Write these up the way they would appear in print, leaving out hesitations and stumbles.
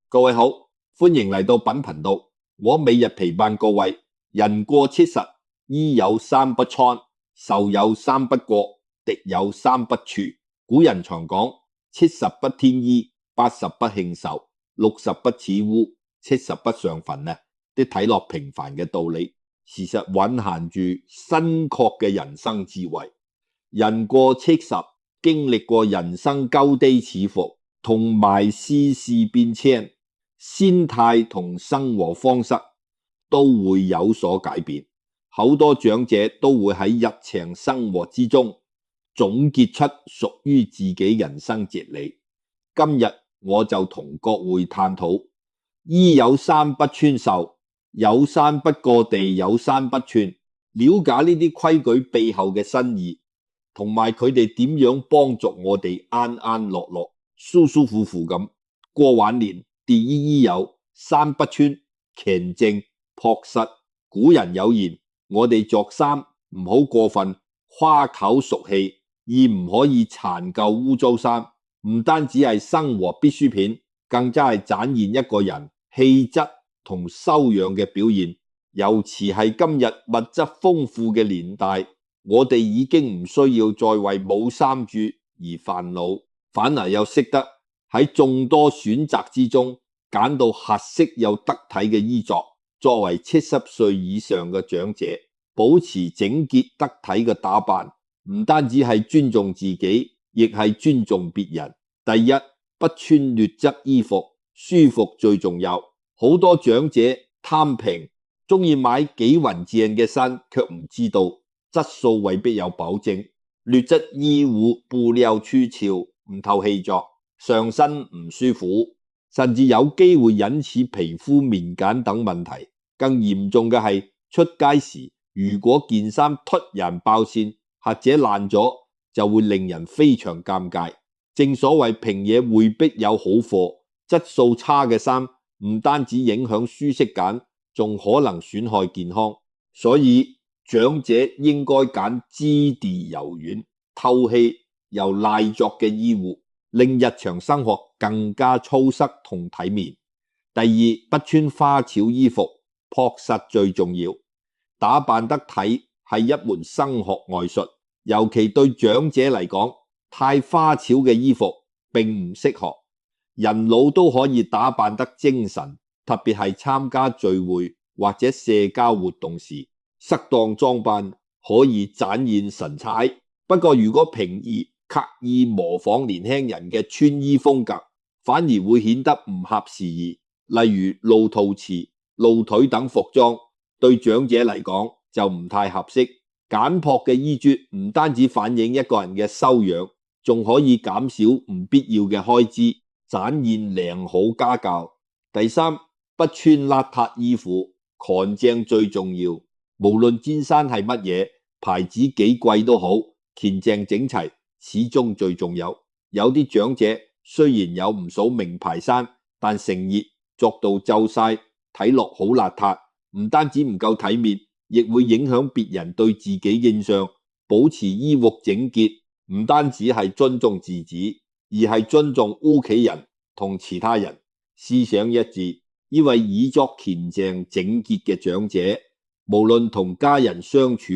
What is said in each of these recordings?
各位好，歡迎嚟到品頻道。我每日陪伴各位。人過70，衣有三不穿，受有三不過，敵有三不處。古人常講：70不添衣，80不慶壽，60不似污，70不上墳啊！啲睇落平凡嘅道理，事實蘊含住深刻嘅人生智慧。人過70，經歷過人生高低起伏，同埋世事變遷，心態同生活方式都會有所改變。好多長者都會喺日常生活之中總結出屬於自己人生哲理。今日我就同各位探討：衣有三不穿受，有三不過地有三不寸。了解呢啲規矩背後嘅新意，同埋佢哋點樣幫助我哋安安樂樂、舒舒服服咁過晚年。第一，衣有三不穿，乾淨樸實。古人有言：我哋着衫唔好過分花巧俗氣，而唔可以殘舊污糟衫。唔單止係生活必需品，更加係展現一個人氣質同修養嘅表現。尤其係今日物質豐富嘅年代，我哋已經唔需要再為冇衫住而煩惱，反而又識得喺眾多選擇之中揀到合適又得體嘅衣着。作為70歲以上嘅長者，保持整潔得體嘅打扮，唔單止係尊重自己，亦係尊重別人。第一，不穿劣質衣服，舒服最重要。好多長者貪平，中意買幾雲正嘅衫，卻唔知道質素未必有保證。劣質衣物布料粗糙，唔透氣作，上身唔舒服，甚至有機會引起皮膚敏感等問題。更嚴重嘅係出街時，如果件衫突然爆線或者爛咗，就會令人非常尷尬。正所謂平嘢未必有好貨，質素差嘅衫唔單止影響舒適感，仲可能損害健康。所以長者應該揀質地柔軟、透氣又耐着嘅衣物，令日常生活更加粗實同體面。第二，不穿花俏衣服，樸實最重要。打扮得體係一門生活藝術，尤其對長者嚟講，太花俏嘅衣服並唔適合。人老都可以打扮得精神，特別係參加聚會或者社交活動時，適當裝扮可以展現神采。不過如果平時刻意模仿年輕人嘅穿衣風格，反而會顯得唔合時宜。例如露肚臍、露腿等服裝，對長者嚟講就唔太合適。簡樸嘅衣着唔單止反映一個人嘅修養，仲可以減少唔必要嘅開支，展現良好家教。第三，不穿邋遢衣服，乾淨最重要。無論件衫係乜嘢牌子，幾貴都好，乾淨整齊始終最重要。有啲長者雖然有唔少名牌衫，但成日着到皺晒，睇落好邋遢，唔單止唔夠體面，亦會影響別人對自己印象。保持衣物整潔，唔單止係尊重自己，而係尊重屋企人同其他人。思想一致，因為衣着乾淨整潔嘅長者，無論同家人相處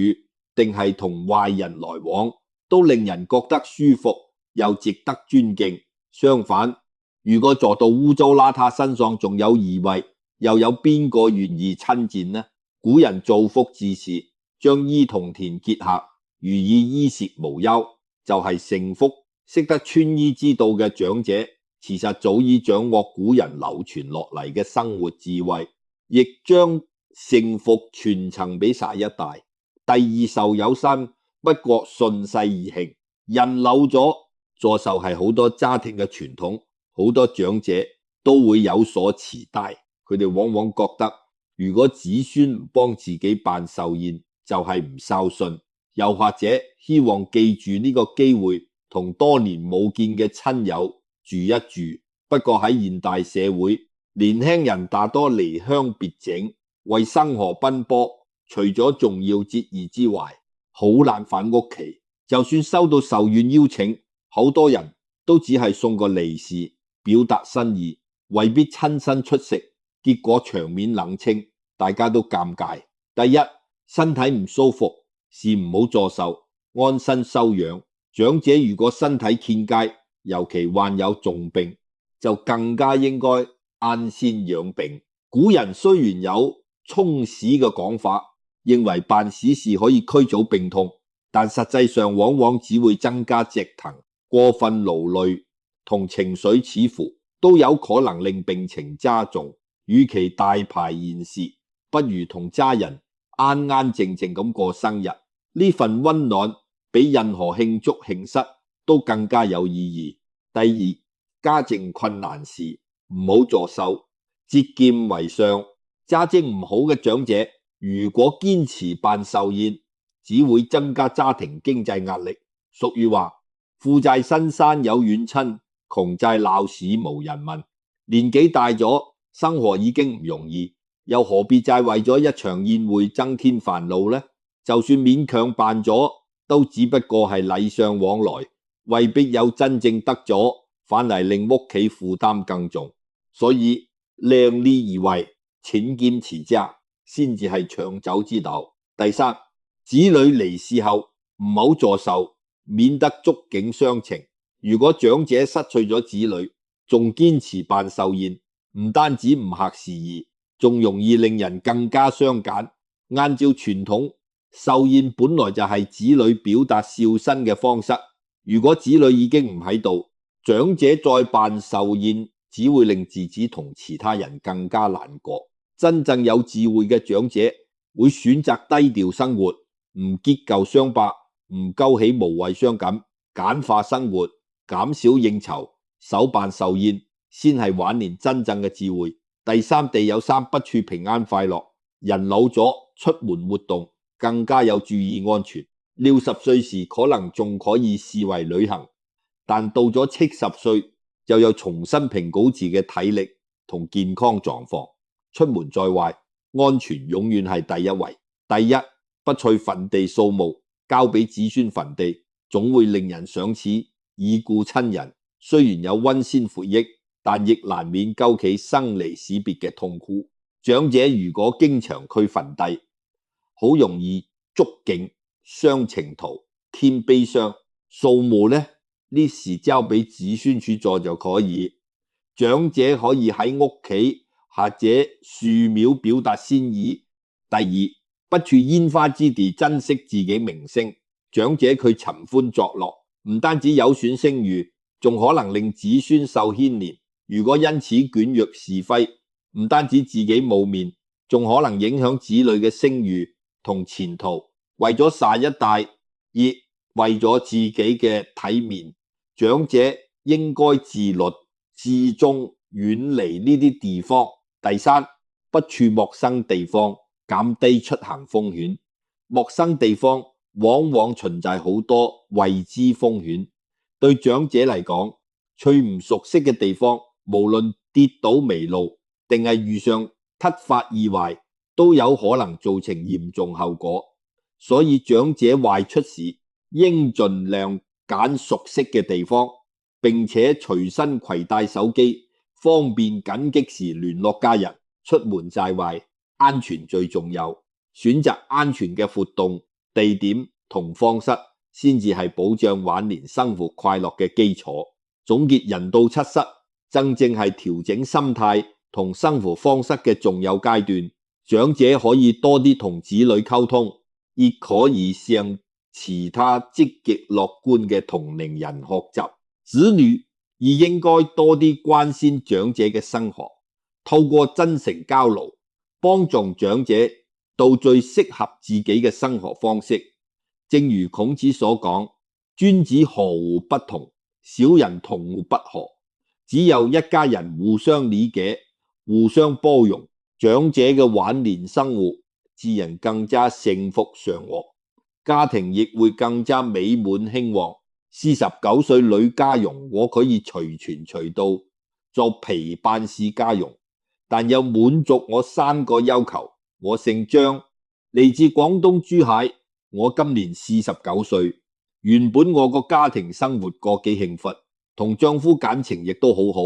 定係同壞人來往，都令人覺得舒服又值得尊敬。相反，如果做到污糟邋遢，身上仲有異味，又有邊個願意親近呢？古人造福之士，將衣同田結合，寓意衣食無憂，就係幸福。識得穿衣之道嘅長者，其實早已掌握古人流傳落嚟嘅生活智慧，亦將幸福傳承俾下一代。第二，受有三不過，順勢而行。人老咗，助壽係好多家庭嘅傳統，好多長者都會有所期待。佢哋往往覺得，如果子孫唔幫自己辦壽宴，就係唔孝順，又或者希望記住呢個機會同多年冇見嘅親友住一住。不過喺現代社會，年輕人大多離鄉別井，為生活奔波，除咗重要節日之外，好難返屋企。就算收到壽宴邀請，好多人都只係送個利是表達心意，未必親身出席，結果場面冷清，大家都尷尬。第一，身體唔舒服是唔好坐受，安身休養。長者如果身體欠佳，尤其患有重病，就更加應該安先養病。古人雖然有衝使嘅講法，認為辦喜事可以驅走病痛，但實際上往往只會增加折騰，過分勞累同情緒似乎都有可能令病情加重。與其大排筵席，不如同家人安安靜靜咁過生日。呢份溫暖比任何慶祝慶失都更加有意義。第二，家境困難時唔好坐受，節儉為上。家境唔好嘅長者如果堅持辦壽宴，只會增加家庭經濟壓力。俗語話，富在深山有遠親，窮在鬧市無人問。年紀大咗，生活已經唔容易，又何必再為咗一場宴會增添煩惱呢？就算勉強辦咗，都只不過係禮尚往來，未必有真正得咗，反而令屋企負擔更重。所以量力而為，勤儉持家先至係長久之道。第三，子女離世後唔好坐受，免得觸景傷情。如果長者失去咗子女，仲堅持辦壽宴，唔單止唔合時宜，仲容易令人更加相揀。按照傳統，壽宴本來就係子女表達孝心嘅方式。如果子女已經唔喺度，長者再辦壽宴，只會令自己同其他人更加難過。真正有智慧嘅長者會選擇低調生活，唔結舊傷疤，唔勾起無謂傷感，簡化生活，減少應酬，少辦壽宴，先係晚年真正嘅智慧。第三，地有三不處平安快樂。人老咗出門活動更加有注意安全。60歲時可能仲可以視為旅行，但到咗70歲就要重新評估自己嘅體力同健康狀況。出門在外，安全永遠係第一位。第一，不取墳地掃墓，交俾子孫墳地，總會令人想起已故親人。雖然有溫馨回憶，但亦難免勾起生離死別嘅痛苦。長者如果經常去墳地，好容易觸景傷情途，添悲傷。掃墓呢事交俾子孫處做就可以。長者可以喺屋企或者樹廟表達心意。第二，不處煙花之地，珍惜自己名聲。長者佢尋歡作樂，唔單止有損聲譽，仲可能令子孫受牽連。如果因此捲入是非，唔單止自己冇面，仲可能影響子女嘅聲譽同前途。為咗下一代，亦為咗自己嘅體面，長者應該自律自重，遠離呢啲地方。第三，不處陌生地方，減低出行風險。陌生地方往往存在好多未知風險，對長者嚟講，去唔熟悉嘅地方，無論跌倒迷路定係遇上突發意外，都有可能造成嚴重後果。所以長者外出時應盡量揀熟悉嘅地方，並且隨身攜帶手機，方便緊急時聯絡家人。出門在外，安全最重要，選擇安全嘅活動地點同方式，先至係保障晚年生活快樂嘅基礎。總結，人到70，真正係調整心態同生活方式嘅重要階段。長者可以多啲同子女溝通，亦可以向其他積極樂觀嘅同齡人學習。子女亦應該多啲關心長者嘅生活，透過真誠交流，幫助長者到最適合自己嘅生活方式。正如孔子所講，君子和睦不同，小人同戶不和。只有一家人互相理解，互相包容，長者嘅晚年生活自然更加幸福祥和，家庭亦會更加美滿興旺。49歲女家傭，我可以隨傳隨到做陪伴式家傭，但又滿足我3個要求。我姓張，嚟自廣東珠海，我今年49歲。原本我個家庭生活過幾幸福，同丈夫感情亦都好好，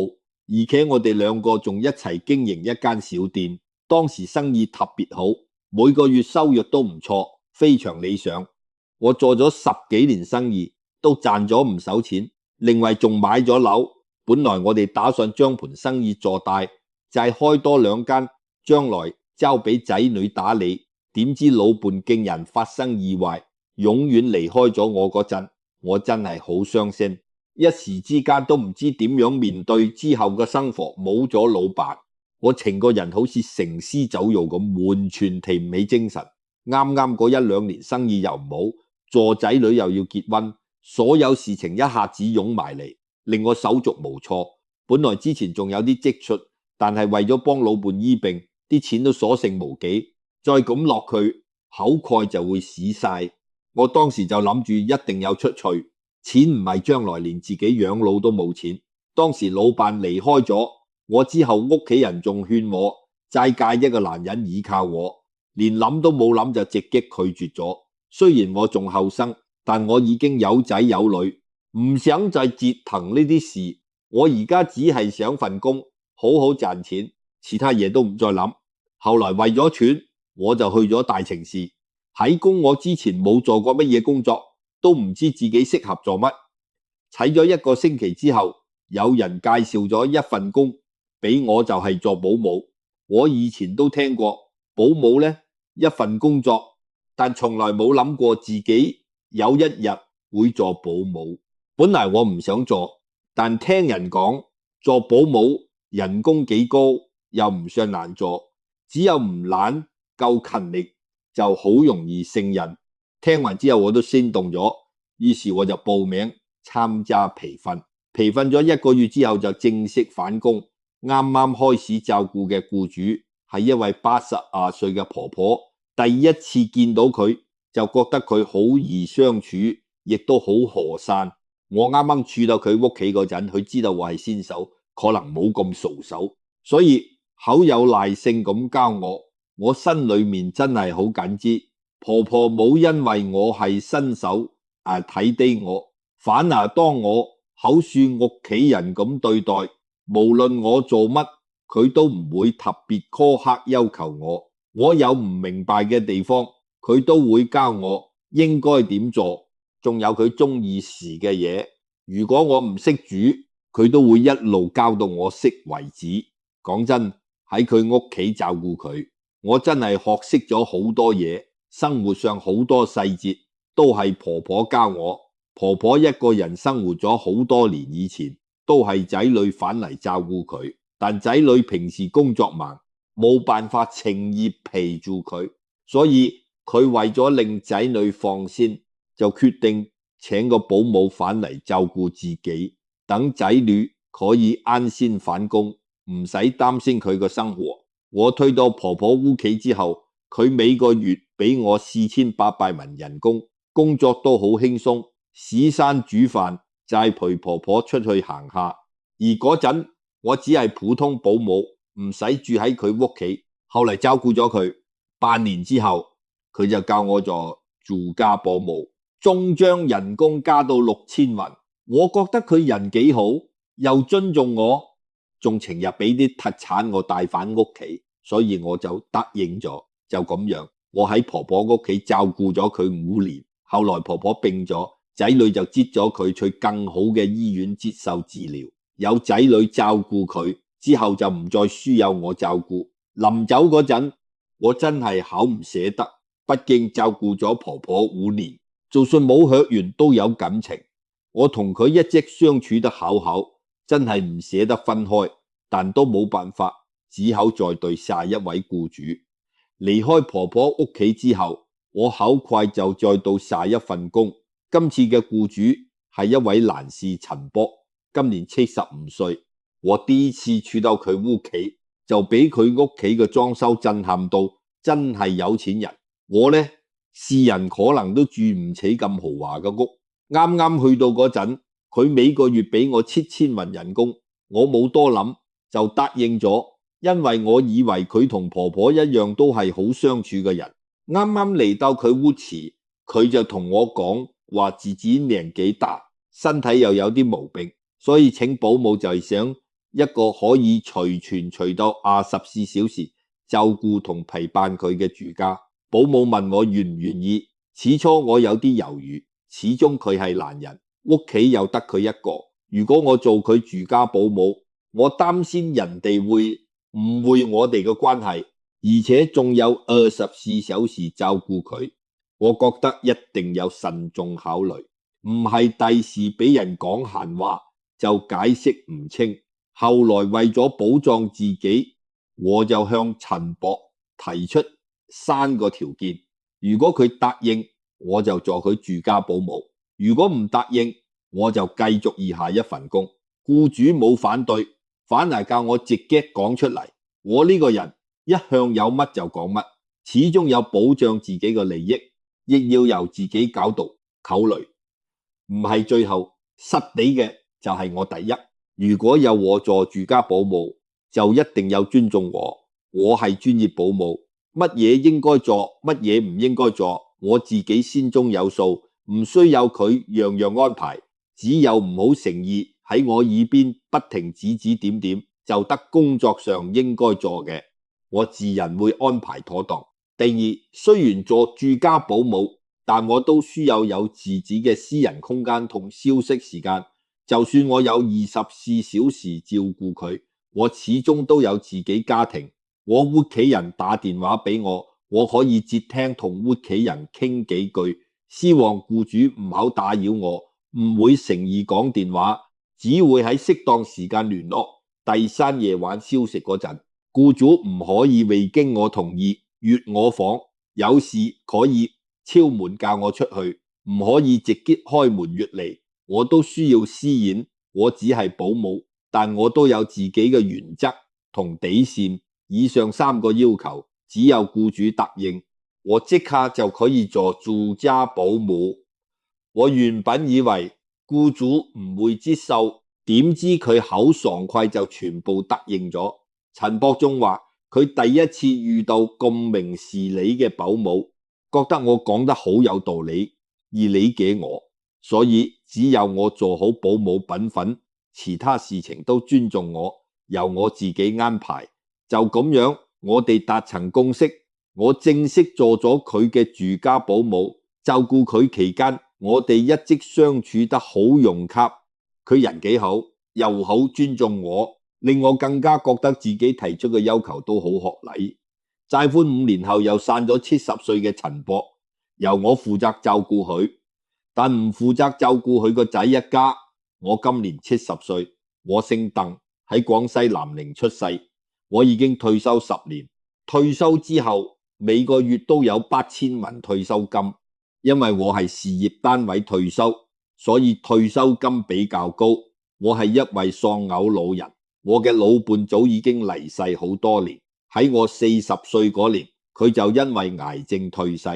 而且我哋兩個仲一齊經營一間小店，當時生意特別好，每個月收入都唔錯，非常理想。我做咗10幾年生意，都賺咗唔少錢，另外仲買咗樓。本來我哋打算將盤生意做大，就係開多2間，將來交俾仔女打理。點知老伴竟然發生意外，永遠離開咗我嗰陣，我真係好傷心，一時之間都唔知點樣面對之後嘅生活。冇咗老伴，我成個人好似行屍走肉咁，完全提唔起精神。啱啱嗰1-2年生意又唔好，做仔女又要結婚，所有事情一下子湧埋嚟，令我手足無措。本來之前仲有啲積蓄，但係為咗幫老伴醫病，啲錢都所剩無幾，再咁落去，好快就會使晒。我當時就諗住一定有出趣，錢唔係將來連自己養老都冇錢。當時老伴離開咗我之後，屋企人仲勸我齋嫁一個男人依靠我，連諗都冇諗就直擊拒絕咗。雖然我仲後生，但我已經有仔有女，唔想再折騰呢啲事。我而家只係想份工，好好賺錢，其他嘢都唔再諗。後來為咗錢，我就去咗大城市。喺工我之前冇做過乜嘢工作，都唔知自己適合做乜。睇咗1個星期之後，有人介紹咗一份工俾我，就係做保姆。我以前都聽過保姆呢一份工作，但從來冇諗過自己有一日會做保姆。本來我唔想做，但聽人講做保姆人工幾高，又唔算難做，只有唔懶夠勤力就好容易勝任。聽完之後我都心動咗，於是我就報名參加培訓。培訓咗1個月之後就正式返工。啱啱開始照顧嘅僱主係一位82歲嘅婆婆，第一次見到佢就覺得佢好易相處，亦都好和善。我啱啱住到佢屋企嗰陣，佢知道我係新手，可能冇咁熟手，所以好有耐性咁教我。我心裏面真係好感激婆婆，冇因為我係新手睇低我，反而當我好似屋企人咁對待。無論我做乜，佢都唔會特別苛刻要求我。我有唔明白嘅地方，佢都會教我應該點做。仲有佢中意食嘅嘢，如果我唔識煮，佢都會一路教到我識為止。講真，喺佢屋企照顧佢，我真係學識咗好多嘢。生活上好多細節都係婆婆教我。婆婆一個人生活咗好多年，以前都係仔女返嚟照顧佢，但仔女平時工作忙，冇辦法情義陪住佢，所以佢為咗令仔女放心，就決定請個保姆返嚟照顧自己，等仔女可以安心返工，唔使擔心佢個生活。我推到婆婆屋企之後，佢每個月俾我4800蚊人工，工作都好輕鬆，洗衫煮飯就係陪婆婆出去行下。而嗰陣我只係普通保姆，唔使住喺佢屋企。後嚟照顧咗佢半年之後，佢就教我做住家保姆，終將人工加到6000蚊。我覺得佢人幾好，又尊重我，仲成日俾啲特產我帶返屋企，所以我就答應咗。就咁樣，我喺婆婆屋企照顧咗佢5年。後來婆婆病咗，仔女就接咗佢去更好嘅醫院接受治療。有仔女照顧佢之後，就唔再需要我照顧。臨走嗰陣，我真係好唔捨得，畢竟照顧咗婆婆5年，就算冇血緣都有感情。我同佢一直相處得好好，真係唔捨得分開，但都冇辦法，只好再對下一位僱主。離開婆婆屋企之後，我好快就再到下一份工。今次嘅僱主係一位男士陳伯，今年75歲。我第一次住到佢屋企，就俾佢屋企嘅裝修震撼到，真係有錢人。我呢，世人可能都住唔起咁豪華嘅屋。啱啱去到嗰陣，佢每個月俾我7000蚊人工，我冇多諗就答應咗，因為我以為佢同婆婆一樣都係好相處嘅人。啱啱嚟到佢屋企，佢就同我講話自己年紀大，身體又有啲毛病，所以請保姆就係想一個可以隨傳隨到24小時照顧同陪伴佢嘅住家。保姆問我願唔願意，始初我有啲猶豫，始終佢係男人，屋企又得佢一個。如果我做佢住家保姆，我擔心人哋會誤會我哋嘅關係，而且仲有24小時照顧佢。我覺得一定有慎重考慮，唔係第時俾人講閒話就解釋唔清。後來為咗保障自己，我就向陳博提出3個條件。如果佢答應，我就做佢住家保姆；如果唔答應，我就繼續以下一份工。僱主冇反對，反而教我直接講出嚟。我呢個人一向有乜就講乜，始終有保障自己嘅利益，亦要由自己角度考慮，唔係最後失地嘅就係我第一。如果有我做住家保姆，就一定有尊重我。我係專業保姆，乜嘢應該做，乜嘢唔應該做，我自己心中有數，唔需要佢樣樣安排。只有唔好誠意喺我耳邊不停指指點點，就得工作上應該做嘅，我自然會安排妥當。第二，雖然做住家保姆，但我都需要有自己嘅私人空間同休息時間。就算我有24小時照顧佢，我始終都有自己家庭。我屋企人打電話俾我，我可以接聽同屋企人傾幾句，希望僱主唔好打擾我，唔會誠意講電話，只會喺適當時間聯絡。第三，夜晚休息嗰陣，僱主唔可以未經我同意越我房，有事可以敲門叫我出去，唔可以直接開門越嚟。我都需要私隱，我只係保姆，但我都有自己嘅原則同底線。以上3個要求，只有僱主答應，我即刻就可以做住家保姆。我原本以為僱主唔會接受，點知佢好爽快就全部答應咗。陳博仲話佢第一次遇到咁明事理嘅保姆，覺得我講得好有道理而理解我，所以只有我做好保姆本分，其他事情都尊重我，由我自己安排。就咁樣，我哋達成共識，我正式做咗佢嘅住家保姆。照顧佢期間，我哋一直相處得好融洽。佢人幾好，又好尊重我，令我更加覺得自己提出嘅要求都好合理。債款5年後又散咗70歲嘅陳博，由我負責照顧佢，但唔負責照顧佢個仔一家。我今年70歲，我姓鄧，喺廣西南寧出世。我已經退休10年，退休之後每個月都有8000蚊退休金。因為我係事業單位退休，所以退休金比較高。我係一位喪偶老人，我嘅老伴早已經離世好多年。喺我40歲嗰年，佢就因為癌症退世。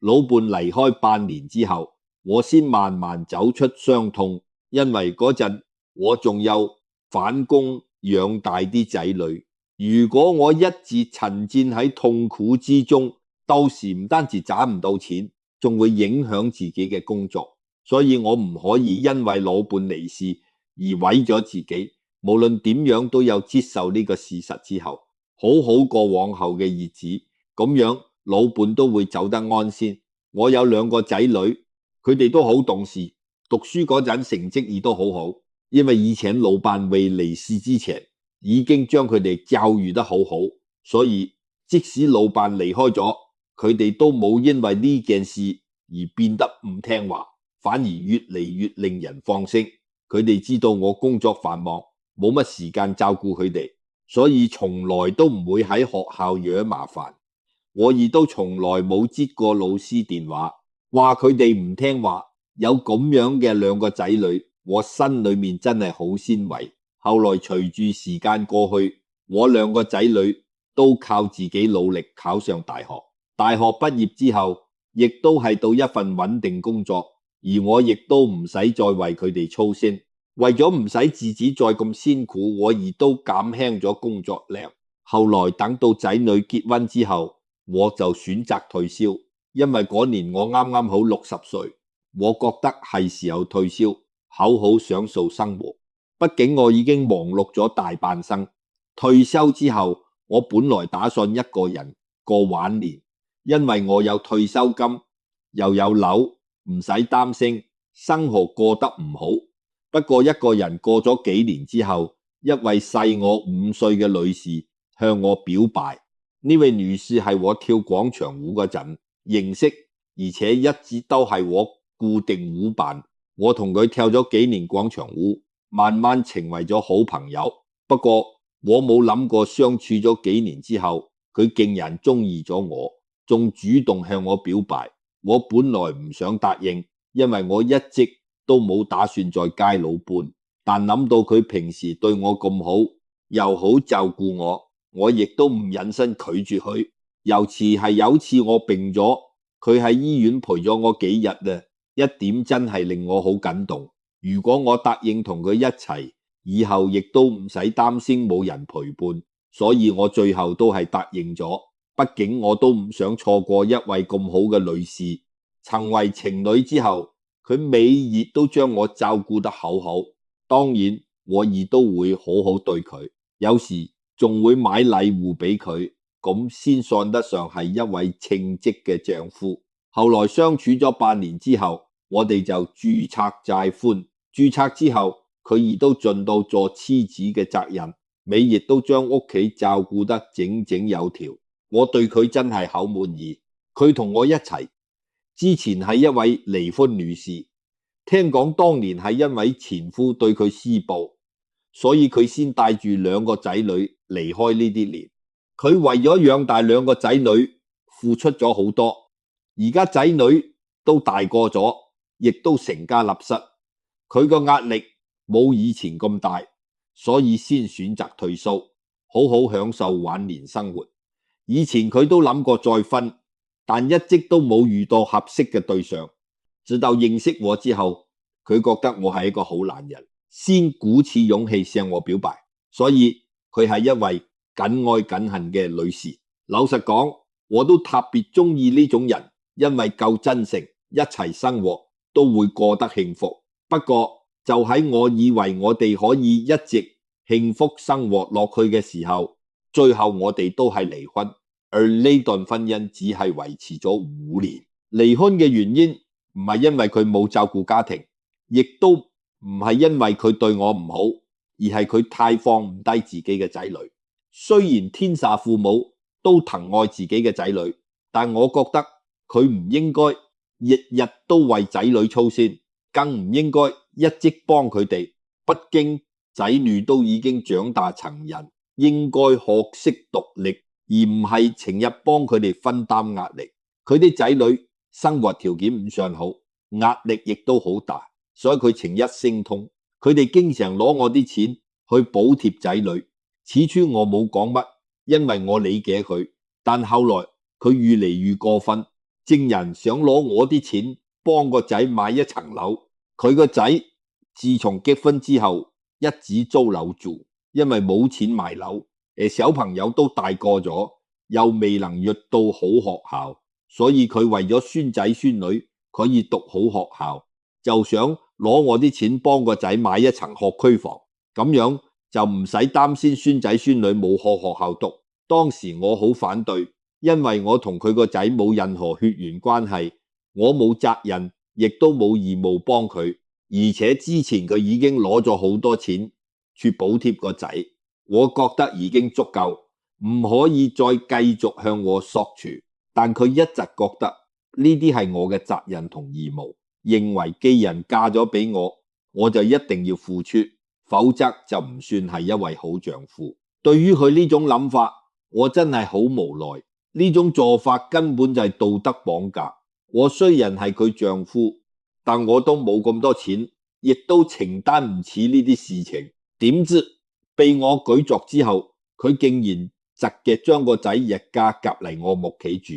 老伴離開半年之後，我先慢慢走出傷痛，因為嗰陣我仲有返工養大啲仔女。如果我一直沉浸喺痛苦之中，到時唔單止賺唔到錢，仲會影響自己嘅工作。所以我唔可以因為老伴離世而毀咗自己。無論點樣都有接受呢個事實之後，好好過往後嘅日子，咁樣老伴都會走得安心。我有2個仔女，佢哋都好懂事，讀書嗰陣成績亦都好好，因為以前老伴未離世之前已經將佢哋教育得好好，所以即使老伴離開咗，佢哋都冇因為呢件事而變得唔聽話，反而越嚟越令人放心。佢哋知道我工作繁忙，冇乜時間照顧佢哋，所以從來都唔會喺學校惹麻煩。我亦都從來冇接過老師電話，話佢哋唔聽話。有咁樣嘅2個仔女，我心裏面真係好欣慰。後來隨住時間過去，我2個仔女都靠自己努力考上大學。大學畢業之後，亦都係到一份穩定工作，而我亦都唔使再為佢哋操心。為咗唔使自己再咁辛苦，我亦都減輕咗工作量。後來等到仔女結婚之後，我就選擇退休，因為嗰年我啱啱好60歲，我覺得係時候退休，好好享受生活。畢竟我已經忙碌咗大半生。退休之後，我本來打算一個人過晚年，因為我有退休金，又有樓，唔使擔心生活過得唔好。不過一個人過咗幾年之後，一位細我5歲嘅女士向我表白。呢位女士係我跳廣場舞嗰陣認識，而且一直都係我固定舞伴。我同佢跳咗幾年廣場舞，慢慢成為咗好朋友。不過我冇諗過相處咗幾年之後，佢竟然中意咗我，仲主動向我表白。我本來唔想答應，因為我一直都冇打算再街老伴。但諗到佢平時對我咁好，又好照顧我，我亦都唔忍心拒絕佢。尤其係有次我病咗，佢喺醫院陪咗我幾日啊，一點真係令我好感動。如果我答應同佢一齊，以後亦都唔使擔心冇人陪伴，所以我最後都係答應咗。畢竟我都唔想錯過一位咁好嘅女士。成為情侶之後，佢每日都將我照顧得好好，當然我亦都會好好對佢，有時仲會買禮物俾佢，咁先算得上係一位稱職嘅丈夫。後來相處咗8年之後，我哋就註冊再婚。註冊之後，佢亦都盡到做妻子嘅責任，每日都將屋企照顧得井井有條。我對佢真係好滿意。佢同我一齊之前係一位離婚女士，聽講當年係因為前夫對佢施暴，所以佢先帶住2個仔女離開呢啲年。佢為咗養大2個仔女付出咗好多，而家仔女都大個咗，亦都成家立室，佢個壓力冇以前咁大，所以先選擇退休，好好享受晚年生活。以前佢都諗過再婚，但一直都冇遇到合適嘅對象。直到認識我之後，佢覺得我係一個好男人，先鼓起勇氣向我表白。所以佢係一位敢愛敢恨嘅女士。老實講，我都特別中意呢種人，因為夠真誠，一齊生活都會過得幸福。不過就喺我以為我哋可以一直幸福生活落去嘅時候，最後我哋都係離婚，而呢段婚姻只係維持咗5年。離婚嘅原因唔係因為佢冇照顧家庭，亦都唔係因為佢對我唔好，而係佢太放唔低自己嘅仔女。雖然天下父母都疼愛自己嘅仔女，但我覺得佢唔應該日日都為仔女操心，更唔應該一直幫佢哋。畢竟仔女都已經長大成人，應該學識獨立，而唔係成日幫佢哋分擔壓力。佢啲仔女生活條件唔算好，壓力亦都好大，所以佢情一心痛。佢哋經常攞我啲錢去補貼仔女。起初我冇講乜，因為我理解佢，但後來佢越嚟越過分，竟然想攞我啲錢幫個仔買一層樓。佢個仔自從結婚之後一直租樓住，因為冇錢買樓，小朋友都大個咗，又未能入到好學校，所以佢為咗孫仔孫女可以讀好學校，就想攞我啲錢幫個仔買一層學區房，咁樣就唔使擔心孫仔孫女冇學校讀。當時我好反對，因為我同佢個仔冇任何血緣關係，我冇責任，亦都冇義務幫佢，而且之前佢已經攞咗好多錢去補貼個仔，我覺得已經足夠，唔可以再繼續向我索取。但佢一直覺得呢啲係我嘅責任同義務，認為既然嫁咗俾我，我就一定要付出，否則就唔算係一位好丈夫。對於佢呢種諗法，我真係好無奈。呢種做法根本就係道德綁架。我雖然係佢丈夫，但我都冇咁多錢，亦都承擔唔起呢啲事情。點知被我舉作之後，佢竟然直嘅將個仔日家夾嚟我屋企住，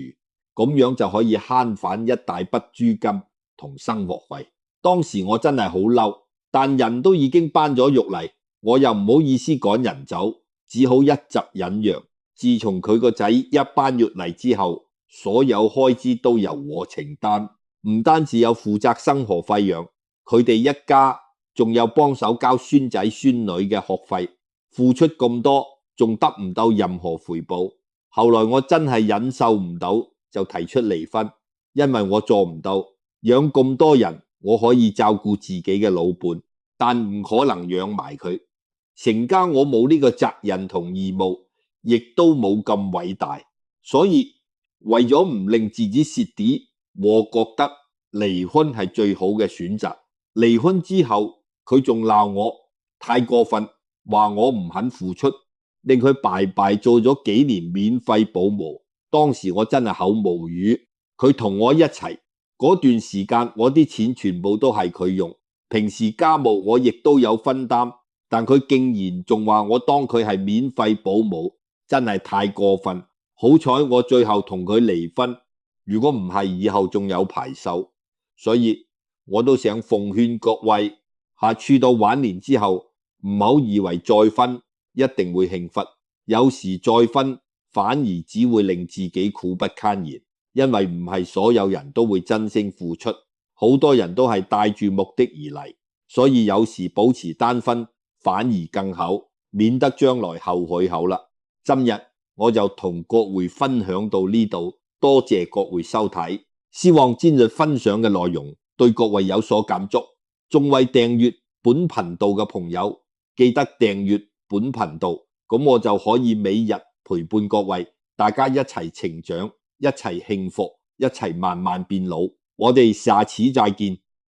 咁樣就可以慳返一大筆租金同生活費。當時我真係好嬲，但人都已經搬咗入嚟，我又唔好意思趕人走，只好一直忍讓。自從佢個仔一搬入嚟之後，所有開支都由我承擔，唔單止有負責生活費用，佢哋一家仲有幫手交孫仔孫女嘅學費，付出咁多，仲得唔到任何回報。後來我真係忍受唔到，就提出離婚，因為我做唔到養咁多人，我可以照顧自己嘅老伴，但唔可能養埋佢。成家我冇呢個責任同義務，亦都冇咁偉大，所以為咗唔令自己蝕底，我覺得離婚係最好嘅選擇。離婚之後，佢仲鬧我太過分，話我唔肯付出，令佢白白做咗幾年免費保姆。當時我真係口無語。佢同我一齊嗰段時間，我啲錢全部都係佢用，平時家務我亦都有分擔，但佢竟然仲話我當佢係免費保姆，真係太過分。好彩我最後同佢離婚，如果唔係以後仲有排受。所以我都想奉勸各位，處到晚年之後，唔好以為再婚一定會幸福，有時再婚反而只會令自己苦不堪言，因為唔係所有人都會真心付出，好多人都係帶住目的而嚟，所以有時保持單身反而更好，免得將來後悔後啦。今日我就同各位分享到呢度，多謝各位收睇，希望今日分享嘅內容對各位有所感觸。仲未訂閱本頻道嘅朋友，記得訂閱本頻道，咁我就可以每日陪伴各位，大家一齊成長，一齊幸福，一齊慢慢變老。我哋下次再見。